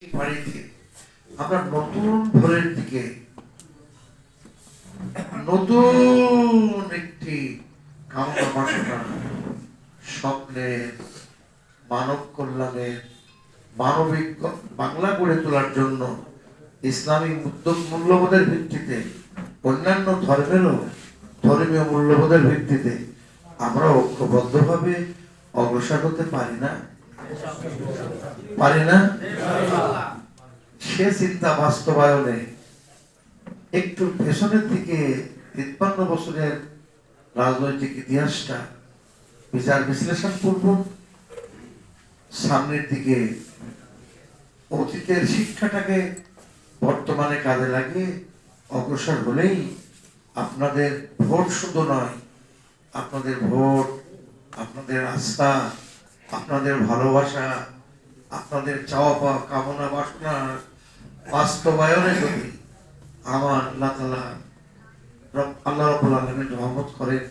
বাড়িতে আমরা নতুন ভোরের দিকে নতুন একটি কামনা বাসনা স্বপ্নের মানব কল্যাণের মানবিক বাংলা গড়ে তোলার জন্য ইসলামিক মূল্যবোধের ভিত্তিতে অন্যান্য ধর্মেরও ধর্মীয় মূল্যবোধের ভিত্তিতে আমরা ঐক্যবদ্ধভাবে অগ্রসর হতে পারি না সে চিন্তা বাস্তবায়নে একটু পেছনের দিকে ৫৩ বছরের রাজনৈতিক ইতিহাসটা বিচার বিশ্লেষণ করব, সামনের দিকে অতীতের শিক্ষাটাকে বর্তমানে কাজে লাগিয়ে অগ্রসর হলেই আপনাদের ভোট শুধু নয়, আপনাদের ভোট, আপনাদের আস্থা, আপনাদের ভালোবাসা, আপনাদের চাওয়া পাওয়া কামনা বাসনা বাস্তবায়নে যদি আমার আল্লাহ রাব্বুল আলামিন রহমত করেন,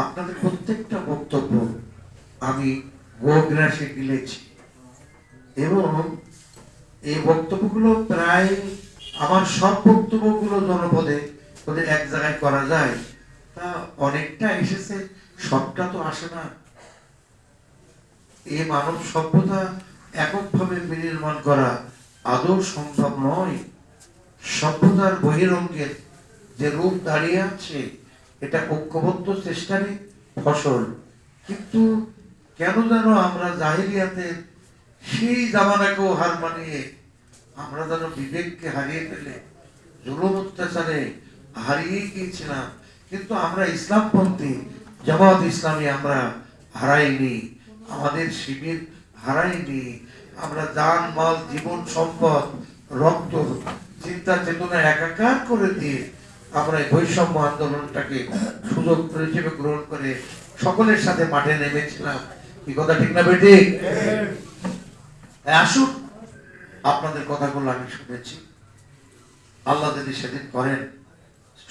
আপনাদের প্রত্যেকটা বক্তব্য আমি গোগ্রাসে গিলেছি এবং এই বক্তব্যগুলো প্রায় আমার সব বক্তব্যগুলো জনপদে যদি এক জায়গায় করা যায় তা অনেকটা এসেছে, সবটা তো আসে না। এই মানব সভ্যতা এককভাবে বিনির্মাণ করা আদৌ সম্ভব নয়। সভ্যতার বহিরঙ্গের যে রূপ দাঁড়িয়ে আছে এটা ঐক্যবদ্ধ চেষ্টারই ফসল, কিন্তু কেন যেন আমরা জাহিলিয়াতে সেই জামানাকেও হার মানিয়ে আমরা যেন বিবেককে হারিয়ে ফেলে জুলুম অত্যাচারে হারিয়ে গিয়েছিলাম। কিন্তু আমরা ইসলামপন্থী জামাত ইসলামী আমরা হারাইনি, আমাদের শিবির হারাইনি। আমরা জান মাল জীবন সম্পদ রক্ত চিন্তা চেতনা একাকার করে দিয়ে আমরা এই বৈষম্য আন্দোলনটাকে সুযোগ হিসেবে গ্রহণ করে সকলের সাথে মাঠে নেমেছিলাম। কি কথা ঠিক না বেটি? আসুন, আপনাদের কথাগুলো আমি শুনেছি। আল্লাহ যদি সেদিন করেন,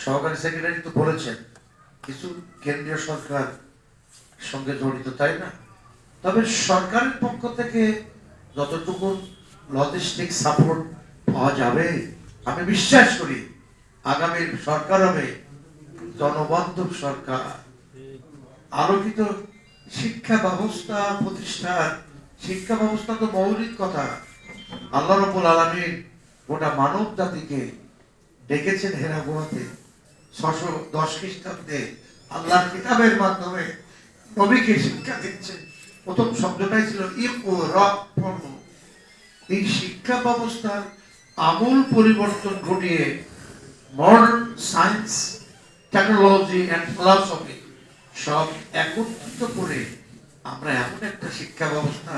সহকারী সেক্রেটারি তো বলেছেন কিছু কেন্দ্রীয় সরকার সঙ্গে জড়িত, তাই না? তবে সরকারের পক্ষ থেকে যতটুকু লজিস্টিক সাপোর্ট পাওয়া যাবে আমি বিশ্বাস করি আগামী সরকার হবে জনবান্ধব সরকার। আলোকিত শিক্ষা ব্যবস্থা প্রতিষ্ঠার, শিক্ষা ব্যবস্থা তো মৌলিক কথা। আল্লাহ রাব্বুল আলামিন গোটা মানব জাতিকে ডেকেছেন হেরা গুহাতে ৬১০ খ্রিস্টাব্দে আল্লাহর কিতাবের মাধ্যমে নবীকে শিক্ষা দিচ্ছে। প্রথম শব্দটাই ছিল ইকরা। এই শিক্ষা ব্যবস্থার আমূল পরিবর্তন ঘটিয়ে modern science, technology and philosophy সব একত্রিত করে আমরা এমন একটা শিক্ষা ব্যবস্থা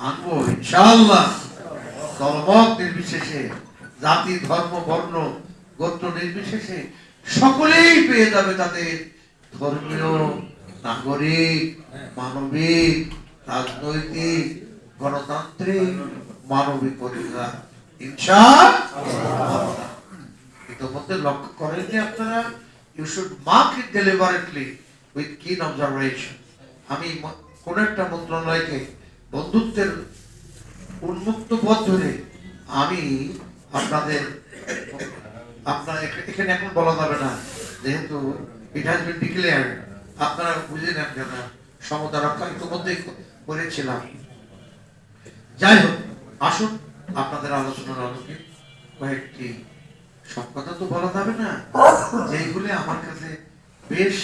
আনবো ইনশাআল্লাহ, দলমত নির্বিশেষে, জাতি ধর্ম বর্ণ গোত্র নির্বিশেষে সকলেই পেয়ে যাবে তাদের ধর্মীয়, নাগরিক, মানবিক, রাজনৈতিক, গণতান্ত্রিক, মানবিক অধিকার ইনশাআল্লাহ। ইতিমধ্যে লক্ষ্য করেন যে আপনারা you should mark it deliberately with keen observation. আমি কোন একটা মন্ত্রণালয়কে বন্ধুত্বের উন্মুক্ত পথ ধরে আমি আপনাদের এখানে এখন বলা যাবে না, যেহেতু ইট হ্যাজ বিন ডিক্লেয়ার্ড, আপনারা বুঝে নেন কেন সমতা রক্ষা ইতিমধ্যেই করেছিলাম। যাই হোক, আসুন আপনাদের আলোচনার আলোকে কয়েকটি সব কথা তো বলা যাবে না, যেইগুলি আমার কাছে বেশ